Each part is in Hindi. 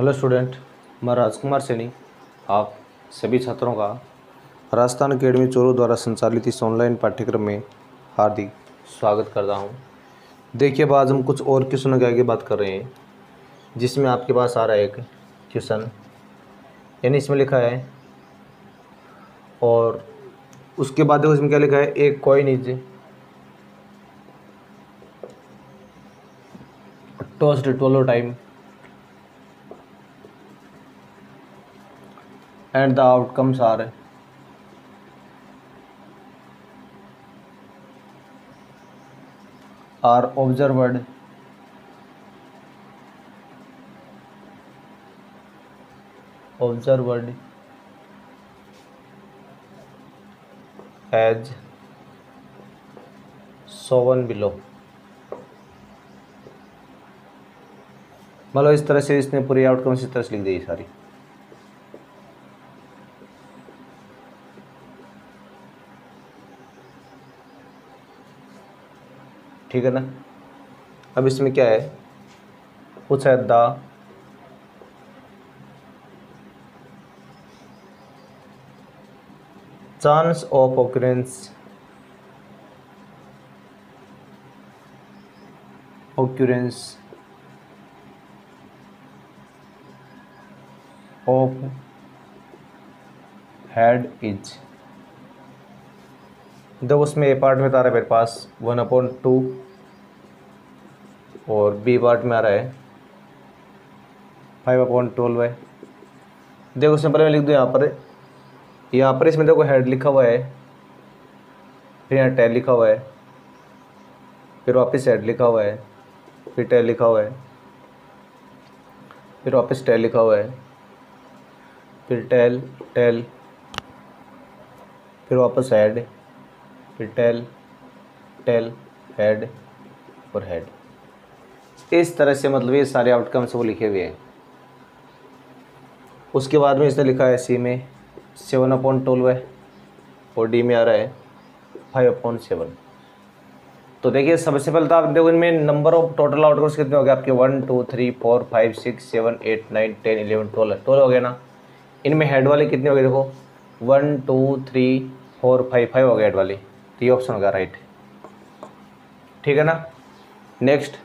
हेलो स्टूडेंट, मैं राजकुमार सैनी आप सभी छात्रों का राजस्थान अकेडमी चोरू द्वारा संचालित इस ऑनलाइन पाठ्यक्रम में हार्दिक स्वागत करता हूं। देखिए, अब आज हम कुछ और क्वेश्चनों के आगे बात कर रहे हैं, जिसमें आपके पास आ रहा है एक क्वेश्चन, यानी इसमें लिखा है और उसके बाद देखो इसमें क्या लिखा है, एक coin is tossed 12 time and the outcomes are observed as shown below। मतलब इस तरह से इसने पूरी आउटकम्स इस तरह से लिख दी सारी। ठीक है ना। अब इसमें क्या है, पूछा है the chance of occurrence of head is। देखो उसमें ए पार्ट में तो आ रहा है मेरे पास 1/2 और बी पार्ट में आ रहा है 5/12 है। देखो सिंपल में लिख दो यहाँ पर इसमें देखो हेड लिखा हुआ है, फिर यहाँ टेल लिखा हुआ है, फिर वापस हेड लिखा हुआ है, फिर टेल लिखा हुआ है, फिर वापस टेल लिखा हुआ है, फिर टेल टेल, फिर वापस हेड, फिर टेल टेल, हेड और हेड। इस तरह से मतलब ये सारे आउटकम्स वो लिखे हुए हैं। उसके बाद में इसने लिखा है सी में 7/12 है और डी में आ रहा है 5/7। तो देखिए सबसे पहले तो आप देखो इनमें नंबर ऑफ टोटल आउटकम्स कितने हो गए आपके 1 2 3 4 5 6 7 8 9 10 11 12 हो गए ना। इनमें हेड वाले कितने हो गए, देखो 1 2 3 4 5 हो गए हेड वाले, तो ये ऑप्शन होगा राइट। ठीक है ना। नेक्स्ट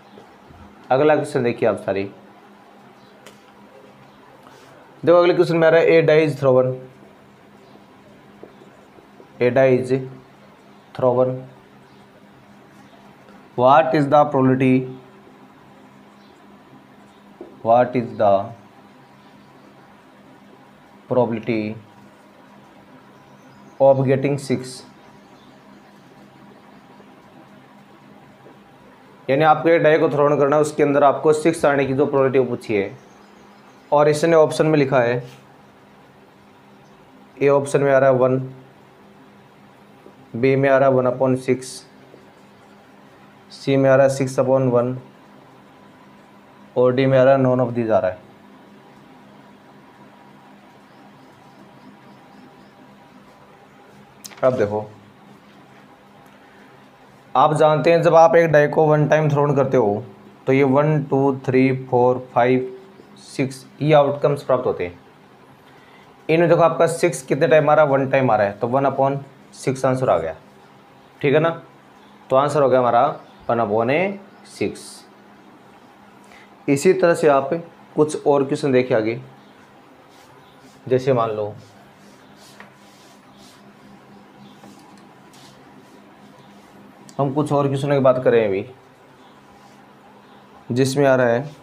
अगला क्वेश्चन देखिए आप सारी। देखो अगले क्वेश्चन में आ रहा है ए dies थ्रोवन। What is the probability of getting 6? यानी आपको एक डाई को थ्रोन करना है, उसके अंदर आपको 6 आने की जो प्रोबेबिलिटी पूछी है, और इसने ऑप्शन में लिखा है, ए ऑप्शन में आ रहा है 1, बी में आ रहा है 1/6, सी में आ रहा है 6/1 और डी में आ रहा है नॉन ऑफ दीज आ रहा है। अब देखो आप जानते हैं जब आप एक डाई को 1 टाइम थ्रोन करते हो तो ये 1 2 3 4 5 6 ये आउटकम्स प्राप्त होते हैं। इनमें देखो आपका 6 कितने टाइम आ रहा है, 1 टाइम आ रहा है, तो 1/6 आंसर आ गया। ठीक है ना। तो आंसर हो गया हमारा 1/6। इसी तरह से आप कुछ और क्वेश्चन देखिए आगे। जैसे मान लो हम कुछ और क्वेश्चन की बात करें अभी, जिसमें आ रहा है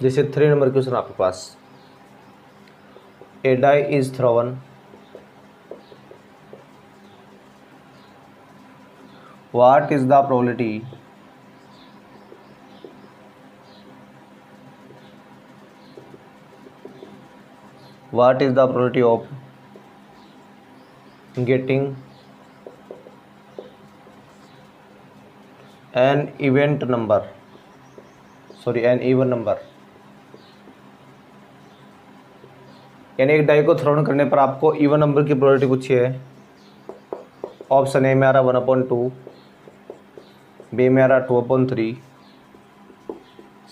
जैसे 3 नंबर क्वेश्चन आपके पास, a die is thrown, what is the probability of getting an even number? यानी एक डाई को थ्रोन करने पर आपको इवन नंबर की प्रोबेबिलिटी पूछी है। ऑप्शन ए में आ रहा 1/2, बी में आ रहा 2/3,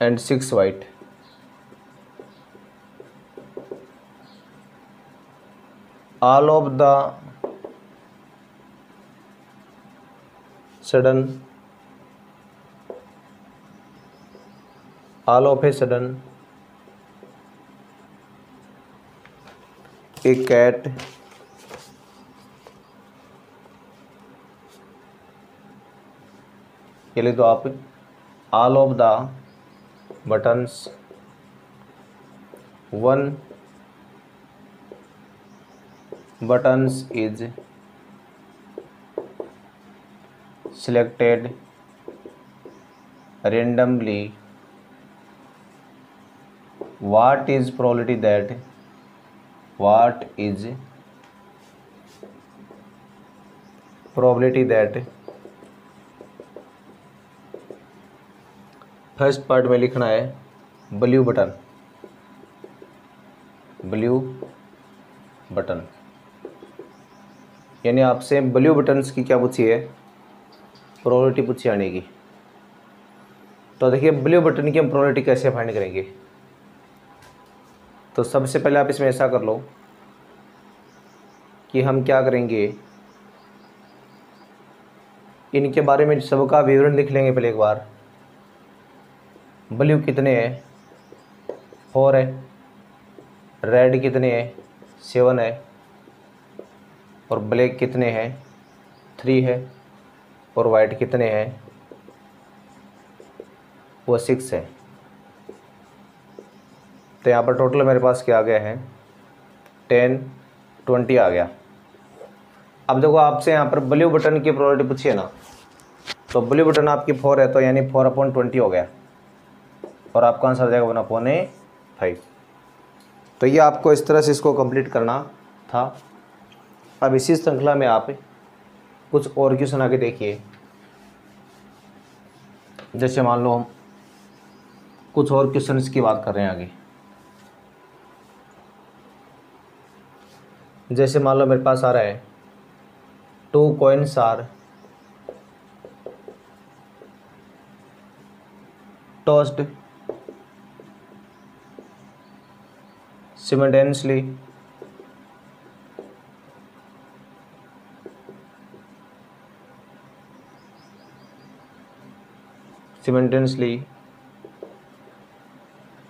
and 6 white. All of the sudden, all of a sudden, a cat ये लिख दो आप, all of the buttons, one buttons is selected randomly. What is probability that, what is probability that, first part में लिखना है ब्लू बटन, ब्लू बटन, यानी आपसे ब्लू बटन्स की क्या पूछी है, प्रोबेबिलिटी पूछी आने की। तो देखिए ब्लू बटन की हम प्रोबेबिलिटी कैसे फाइंड करेंगे। तो सबसे पहले आप इसमें ऐसा कर लो कि हम क्या करेंगे, इनके बारे में सबका विवरण लिख लेंगे पहले एक बार। ब्लू कितने हैं, 4 है, रेड कितने हैं, 7 है, और ब्लैक कितने हैं, 3 है, और वाइट कितने हैं, वो 6 है। तो यहाँ पर टोटल मेरे पास क्या आ गया है, 10, 20 आ गया। अब देखो आपसे यहाँ पर ब्लू बटन की प्रोबेबिलिटी पूछी है ना, तो ब्लू बटन आपकी 4 है, तो यानी 4/20 हो गया, और आपका आंसर आ जाएगा 1/5। तो ये आपको इस तरह से इसको कंप्लीट करना था। अब इसी श्रृंखला में आप कुछ और क्वेश्चन आगे देखिए। जैसे मान लो हम कुछ और क्वेश्चन की बात कर रहे हैं आगे। जैसे मान लो मेरे पास आ रहा है 2 coins are tossed simultaneously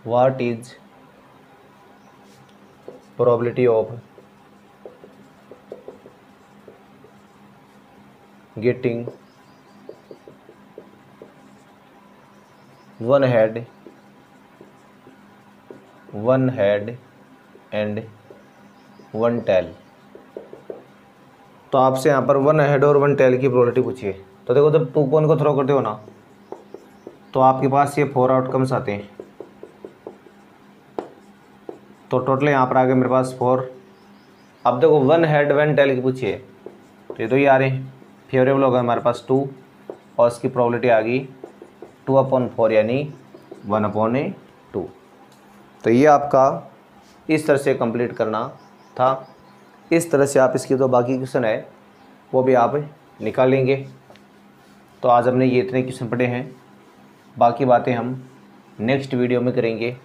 what is probability of getting one head and one tail। तो आपसे यहाँ पर 1 हेड और 1 टेल की प्रोबेबिलिटी पूछिए। तो देखो जब 2 कॉइन को थ्रो करते हो ना, तो आपके पास ये 4 आउटकम्स आते हैं। तो टोटल यहाँ पर आ गए मेरे पास 4। अब देखो 1 हेड 1 टेल की पूछिए, तो ये तो ये आ रहे हैं, फेवरेबल होगा हमारे पास 2, और इसकी प्रोबेबिलिटी आ गई 2/4 यानी 1/2। तो ये आपका इस तरह से कंप्लीट करना था। इस तरह से आप इसकी जो बाकी क्वेश्चन है वो भी आप निकाल लेंगे। तो आज हमने ये इतने क्वेश्चन पढ़े हैं, बाकी बातें हम नेक्स्ट वीडियो में करेंगे।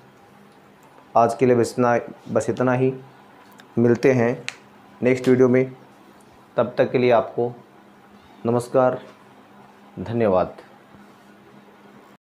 आज के लिए बस इतना ही। मिलते हैं नेक्स्ट वीडियो में, तब तक के लिए आपको नमस्कार, धन्यवाद।